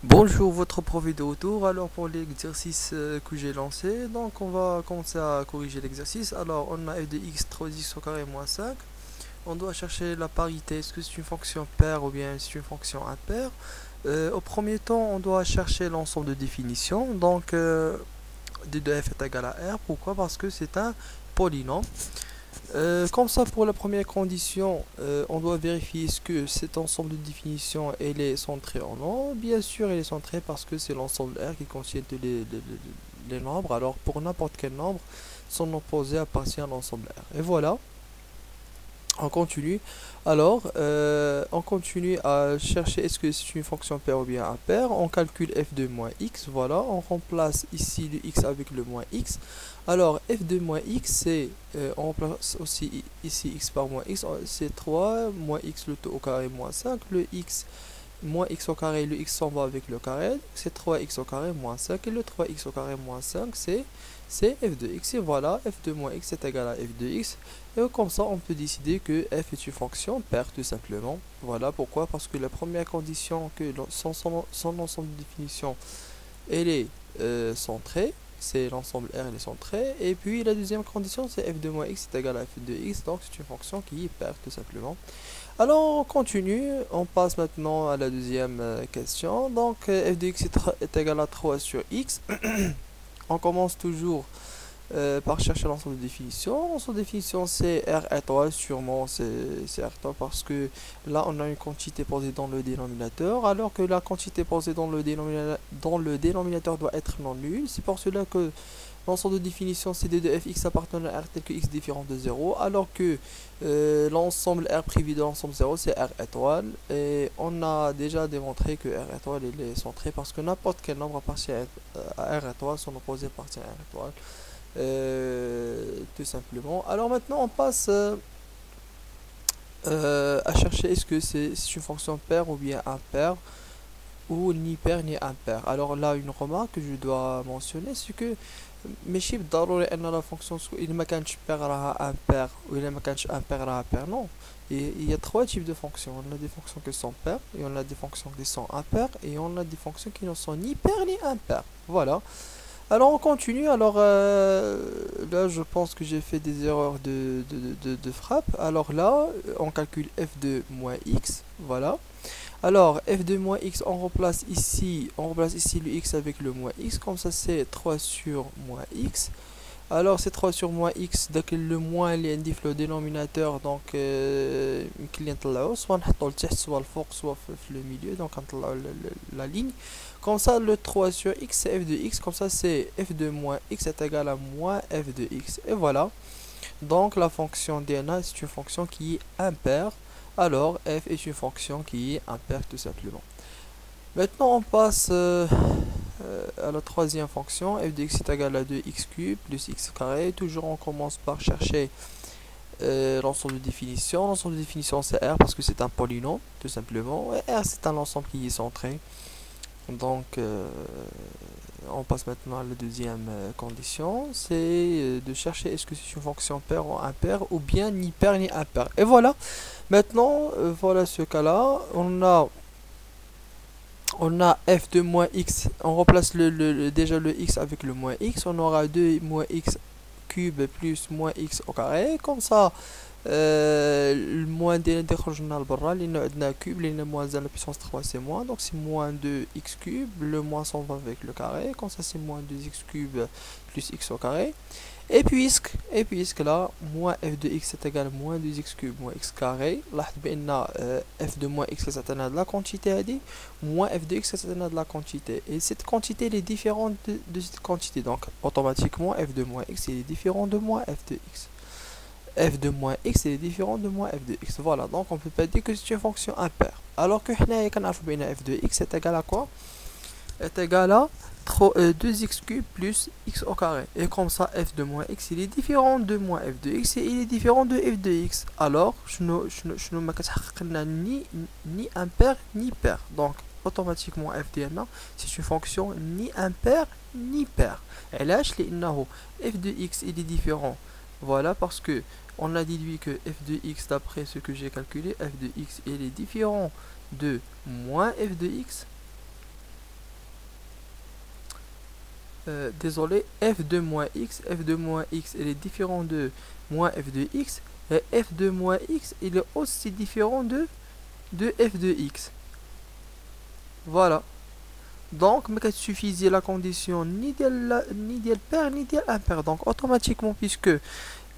Bonjour, votre prof est de retour. Alors pour l'exercice que j'ai lancé, donc on va commencer à corriger l'exercice. Alors on a f de x 3x au carré moins 5. On doit chercher la parité. Est-ce que c'est une fonction paire ou bien c'est une fonction impaire? Au premier temps, on doit chercher l'ensemble de définitions. Donc d de f est égal à r. Pourquoi? Parce que c'est un polynôme. Comme ça, pour la première condition, on doit vérifier est-ce que cet ensemble de définitions elle est centrée en non. Bien sûr, elle est centrée parce que c'est l'ensemble R qui contient tous les nombres. Alors, pour n'importe quel nombre, son opposé appartient à l'ensemble R. Et voilà, on continue. Alors, on continue à chercher est-ce que c'est une fonction paire ou bien impaire. On calcule f de moins x. Voilà, on remplace ici le x avec le moins x. Alors, f de moins x, c'est, on remplace aussi ici x par moins x, c'est 3, moins x le tout au carré moins 5, le x moins x au carré, le x s'en va avec le carré, c'est 3x au carré moins 5, et le 3x au carré moins 5, c'est f de x, et voilà, f de moins x est égal à f de x, et comme ça, on peut décider que f est une fonction paire, tout simplement. Voilà pourquoi, parce que la première condition, que son ensemble de définition, elle est centrée, c'est l'ensemble R, elle est centrée, et puis la deuxième condition, c'est f de moins x est égal à f de x, donc c'est une fonction qui est paire, tout simplement. Alors on continue, on passe maintenant à la deuxième question. Donc f de x est égal à 3 sur x. On commence toujours par chercher l'ensemble de définition. L'ensemble de définition c'est R étoile, sûrement c'est R étoile parce que là on a une quantité posée dans le dénominateur, alors que la quantité posée dans le dénominateur doit être non nulle. C'est pour cela que l'ensemble de définition c'est d de fx appartenant à R tel que x différent de 0, alors que l'ensemble R privé de l'ensemble 0 c'est R étoile, et on a déjà démontré que R étoile il est centré parce que n'importe quel nombre appartient à R étoile, son opposé appartient à R étoile, tout simplement. Alors maintenant on passe à chercher est-ce que c'est une fonction paire ou bien impaire, ou ni paire ni impair. Alors là, une remarque que je dois mentionner, c'est que ماشي بالضروري ان لا فونكسيون الا ما كانتش paire راها impair ou الا ما كانتش impair راها paire. Non, il y a trois types de fonctions. On a des fonctions qui sont paires, et on a des fonctions qui sont impaires, et on a des fonctions qui ne sont ni paires ni impaires. Voilà. Alors on continue. Alors là, je pense que j'ai fait des erreurs de frappe. Alors là, on calcule f de moins x. Voilà. Alors, f de moins x, on remplace ici le x avec le moins x, comme ça c'est 3 sur moins x. Alors, c'est 3 sur moins x, dès que le moins اللي عندي في le dénominateur, donc يمكن لي نطلعو soit نحطو لتحت soit الفوق soit في le milieu, donc نطلعو la ligne. Comme ça, le 3 sur x c'est f de x, comme ça c'est f de moins x est égal à moins f de x. Et voilà. Donc la fonction DNA c'est une fonction qui est impaire. Alors f est une fonction qui est impaire tout simplement. Maintenant on passe à la troisième fonction. F de x est égal à 2x cube plus x carré. Toujours on commence par chercher l'ensemble de définition. L'ensemble de définition c'est R parce que c'est un polynôme tout simplement. Et R c'est un ensemble qui est centré. Donc on passe maintenant à la deuxième condition, c'est de chercher est-ce que c'est une fonction paire ou impaire, ou bien ni paire ni impaire. Et voilà, maintenant, voilà ce cas-là, on a f de moins x, on remplace déjà le x avec le moins x, on aura 2 moins x cube plus moins x au carré, comme ça, الموان ديالنا يخرجنا لبرا لان عندنا كوب لان موان زائد la puissance 3 c'est moins, donc c'est moins 2x cube, le moins s'en va avec le carré, comme ça c'est moins 2x cube plus x au carré, et puisque là moins f de x est égal à moins 2x cube moins x carré, لاحظ بان f de moins x كتعطينا de la quantité هذه, moins f de x كتعطينا de la quantité, et cette quantité elle est différente de cette quantité, donc automatiquement f de moins x il est différent de moins f de x. F de moins x est différent de moins f de x. Voilà, donc on peut pas dire que c'est une fonction impaire. Alors que f de x est égal à quoi? Est égal à 2x cube plus x au carré. Et comme ça, f de moins x il est différent de moins f de x et il est différent de f de x. Alors, je ne ni impaire ni paire. Donc, automatiquement f de n c'est une fonction ni impaire ni paire. Et là, f de x il est différent. Voilà, parce que on a déduit que f de x, d'après ce que j'ai calculé, f de x il est différent de moins f de x. désolé, f de moins x il est différent de moins f de x, et f de moins x il est aussi différent de f de x. Voilà. Donc, il suffisait la condition ni de pair ni de impair. Donc, automatiquement, puisque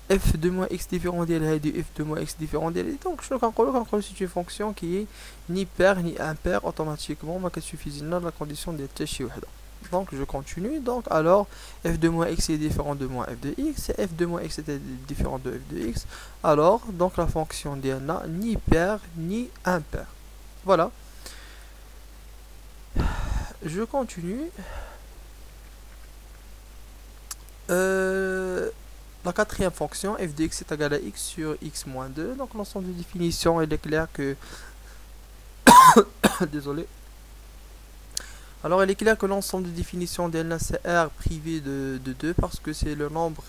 f de moins x différent de f de moins x différent de donc je calcule c'est une fonction qui est ni pair ni impair automatiquement. Il suffisait la condition de tâche. Donc, je continue. Donc, alors, f de moins x est différent de moins f de x. Et f de moins x était différent de f de x. Alors, donc, la fonction n'a ni pair ni impair. Voilà. Je continue. La quatrième fonction, f de x est égal à x sur x moins 2. Donc, l'ensemble de définition, il est clair que... Désolé. Alors, il est clair que l'ensemble de définition d'N c'est R privé de 2 parce que c'est le nombre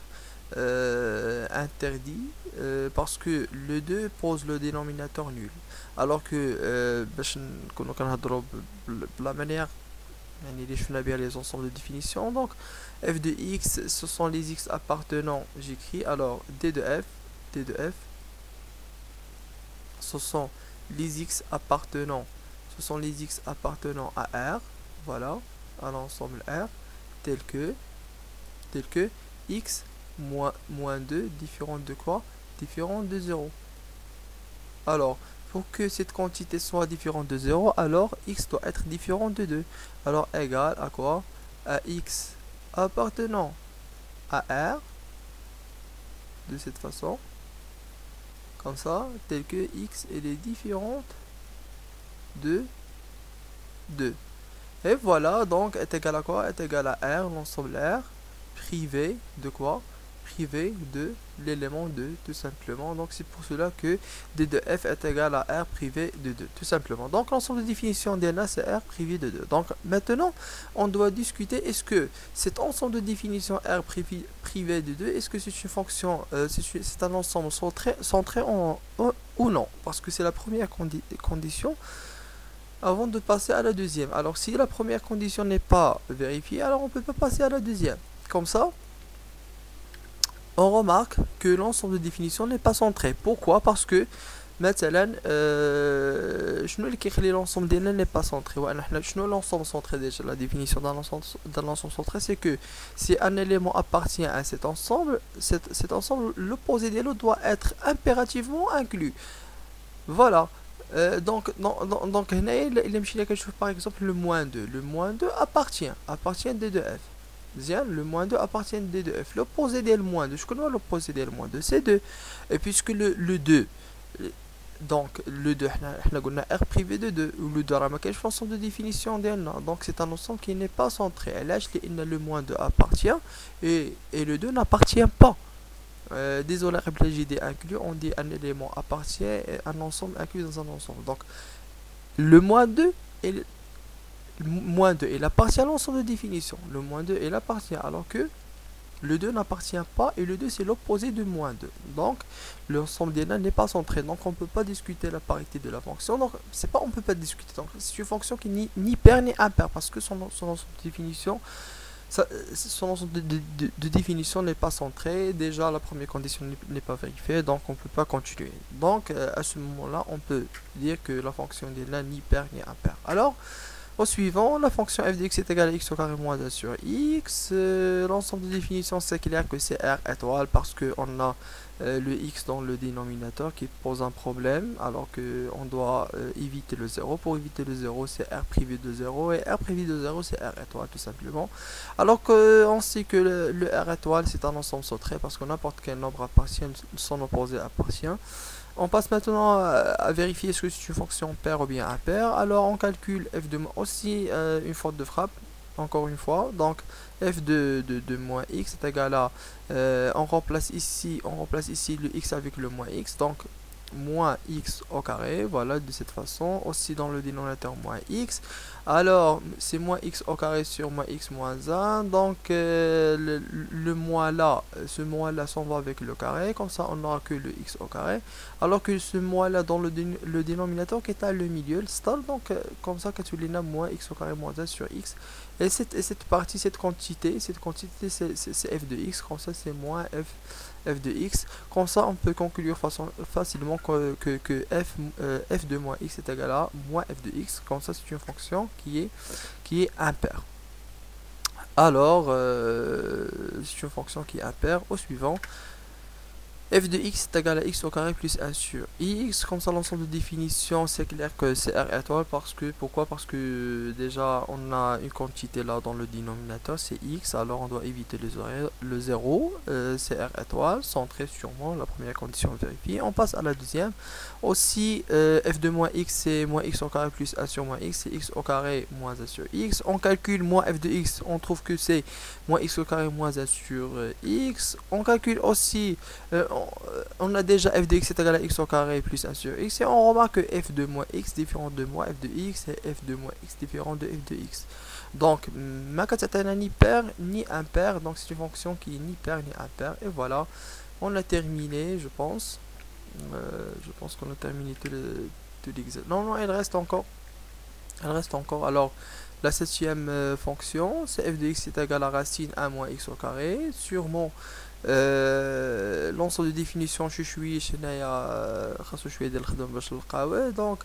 interdit, parce que le 2 pose le dénominateur nul. Alors que, la manière, les ensembles de définition, donc f de x, ce sont les x appartenant, j'écris, alors d de f, ce sont les x appartenant, à R, voilà, à l'ensemble R, tel que x moins 2, différent de quoi? Différent de 0. Alors, pour que cette quantité soit différente de 0, alors x doit être différent de 2. Alors, égal à quoi? À x appartenant à R, de cette façon, comme ça, tel que x est différente de 2. Et voilà, donc, est égal à quoi? Est égal à R, l'ensemble R, privé de quoi? Privé de l'élément 2, tout simplement. Donc, c'est pour cela que d de f est égal à R privé de 2, tout simplement. Donc, l'ensemble de définition d'NA, c'est R privé de 2. Donc, maintenant, on doit discuter, est-ce que cet ensemble de définition R privé de 2, est-ce que c'est une fonction, c'est un ensemble centré ou non? Parce que c'est la première condition avant de passer à la deuxième. Alors, si la première condition n'est pas vérifiée, alors on ne peut pas passer à la deuxième. Comme ça, on remarque que l'ensemble de définition n'est pas centré. Pourquoi? Parce que مثلا شنو اللي كيخلي l'ensemble ديالنا n'est pas centré. شنو l'ensemble centré déjà? La définition d'un ensemble centré, c'est que si un élément appartient à cet ensemble, cet ensemble, l'opposé d'elle doit être impérativement inclus. Voilà. Donc il y a quelque chose, par exemple le moins 2. Le moins 2 appartient d de f. Le moins 2 appartient d de f. L'opposé de moins 2, je connais l'opposé de moins 2, c'est 2. Et puisque le 2, donc le 2, on a R privé de 2, ou le 2 a une fonction de définition d'N. Donc c'est un ensemble qui n'est pas centré. Là, le moins 2 appartient et le 2 n'appartient pas. Désolé, j'ai dit inclus, on dit un élément appartient et un ensemble inclus dans un ensemble. Donc le moins 2 il appartient à l'ensemble de définition. Le moins 2 il appartient, alors que le 2 n'appartient pas, et le 2 c'est l'opposé de moins 2. Donc l'ensemble des n'est pas centré. Donc on ne peut pas discuter la parité de la fonction. Donc c'est pas on peut pas discuter. Donc c'est une fonction qui n'est ni pair ni impair, parce que son ensemble de définition, son ensemble de définition n'est pas centré. Déjà la première condition n'est pas vérifiée, donc on ne peut pas continuer. Donc à ce moment là on peut dire que la fonction n'est ni pair ni impair. Alors au suivant, la fonction f de x est égale à x au carré moins 2 sur x. L'ensemble de définition, c'est clair que c'est R étoile, parce qu'on a le x dans le dénominateur qui pose un problème, alors qu'on doit éviter le 0. Pour éviter le 0, c'est R privé de 0, et R privé de 0, c'est R étoile, tout simplement. Alors qu'on sait que le R étoile, c'est un ensemble centré, parce que n'importe quel nombre appartient, son opposé appartient. On passe maintenant à vérifier ce que c'est une fonction paire ou bien impair. Alors on calcule f de aussi une faute de frappe, encore une fois. Donc f de moins x est égal à on remplace ici le x avec le moins x. Donc moins x au carré, voilà, de cette façon, aussi dans le dénominateur moins x. Alors, c'est moins x au carré sur moins x moins 1, donc le moins là, ce moins là s'en va avec le carré, comme ça on n'aura que le x au carré, alors que ce moins là dans le dénominateur qui est à le milieu, le style, donc comme ça, Catulina moins x au carré moins 1 sur x, et cette partie, cette quantité c'est f de x, comme ça c'est moins f de x. Comme ça, on peut conclure facilement que f de moins x est égal à moins f de x. Comme ça, c'est une fonction qui est impaire. Alors, c'est une fonction qui est impaire. Au suivant, f de x est égal à x au carré plus 1 sur x. Comme ça, l'ensemble de définition, c'est clair que c'est R étoile. Pourquoi? Parce que déjà, on a une quantité là dans le dénominateur, c'est x. Alors, on doit éviter le 0. C'est R étoile, centré sur moi. La première condition vérifiée. On passe à la deuxième. Aussi, f de moins x, c'est moins x au carré plus 1 sur moins x. C'est x au carré moins 1 sur x. On calcule moins f de x. On trouve que c'est moins x au carré moins 1 sur x. On calcule aussi... on a déjà f de x est égal à x au carré plus 1 sur x, et on remarque que f de moins x différent de moins f de x et f de moins x différent de f de x. Donc, ma n'est ni paire ni impaire, donc c'est une fonction qui est ni paire ni impaire. Et voilà, on a terminé, je pense. Je pense qu'on a terminé tout l'exercice. Non, il reste encore. Il reste encore. Alors, la septième fonction, c'est f de x est égal à racine 1 moins x au carré. Sûrement, l'ensemble de définition donc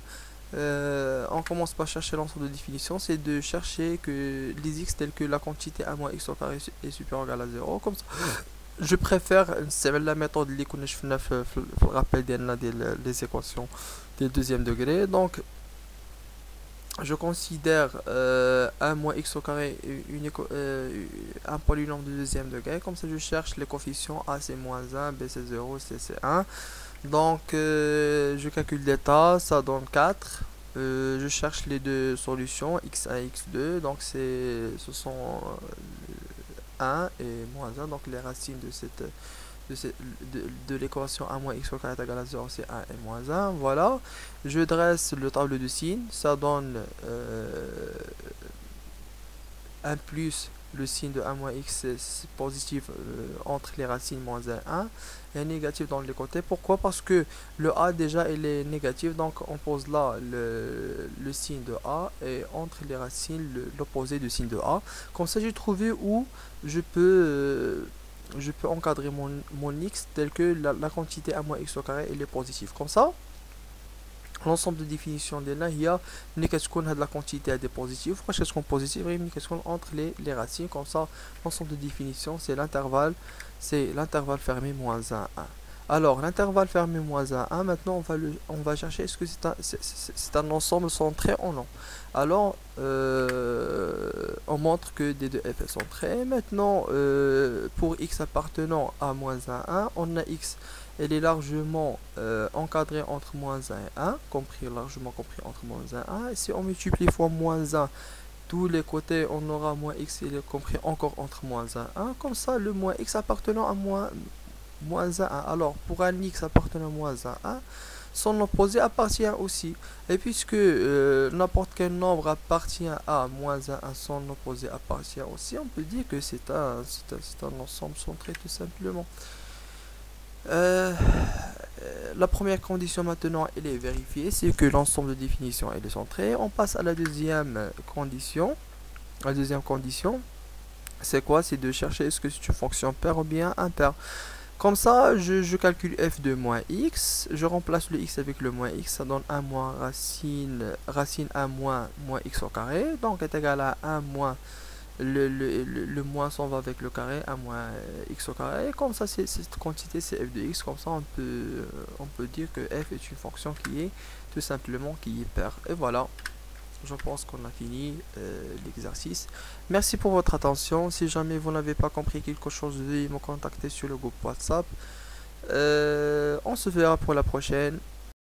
on commence par chercher l'ensemble de définition, c'est de chercher que les x tels que la quantité 1 moins x au carré est supérieur ou égal à 0. Comme ça, je préfère la méthode اللي كنا شفنا في الرابيل ديالنا ديال les équations du deuxième degré. Donc je considère 1 moins x au carré un polynôme de deuxième degré. Comme ça, je cherche les coefficients a c'est moins 1, b c'est 0, c c'est 1. Donc je calcule l'état, ça donne 4. Je cherche les deux solutions, x1 et x2. Donc ce sont 1 et moins 1. Donc les racines de l'équation 1 moins x au carré est égal à 0, c'est 1 et moins 1. Voilà, je dresse le tableau de signes, ça donne 1 plus le signe de 1 moins x, c'est positif entre les racines moins 1 et 1, et négatif dans les côtés. Pourquoi? Parce que le a déjà il est négatif, donc on pose là le signe de a, et entre les racines l'opposé du signe de a. Comme ça, j'ai trouvé où je peux encadrer mon x tel que la quantité 1 moins x au carré elle est positive. Comme ça, l'ensemble de définition de là, il y a la quantité est positive. Pourquoi est-ce qu'on positive? Il y a entre les racines. Comme ça, l'ensemble de définition, c'est l'intervalle fermé moins 1, 1. Alors, l'intervalle fermé moins 1, 1, maintenant on va chercher est-ce que c'est un ensemble centré ou non. Alors, on montre que D2F est centré. Maintenant, pour x appartenant à moins 1, 1, on a x, elle est largement encadrée entre moins 1 et 1, largement compris entre moins 1 et 1. Et si on multiplie fois moins 1, tous les côtés, on aura moins x, il est compris encore entre moins 1 et 1. Comme ça, le moins x appartenant à moins 1, 1. Alors, pour un x appartenant à moins 1, 1, son opposé appartient aussi. Et puisque n'importe quel nombre appartient à moins 1, 1, son opposé appartient aussi, on peut dire que c'est un ensemble centré tout simplement. La première condition maintenant elle est vérifiée, c'est que l'ensemble de définition elle est centré. On passe à la deuxième condition. La deuxième condition, c'est quoi? C'est de chercher est-ce que c'est une fonction paire ou bien impaire. Comme ça, je calcule f de moins x, je remplace le x avec le moins x, ça donne 1 moins racine 1 moins x au carré, donc est égal à 1 moins, le moins s'en va avec le carré, 1 moins x au carré, et comme ça cette quantité c'est f de x, comme ça on peut dire que f est une fonction qui est tout simplement qui est paire. Et voilà, je pense qu'on a fini l'exercice. Merci pour votre attention. Si jamais vous n'avez pas compris quelque chose, veuillez me contacter sur le groupe WhatsApp. On se verra pour la prochaine.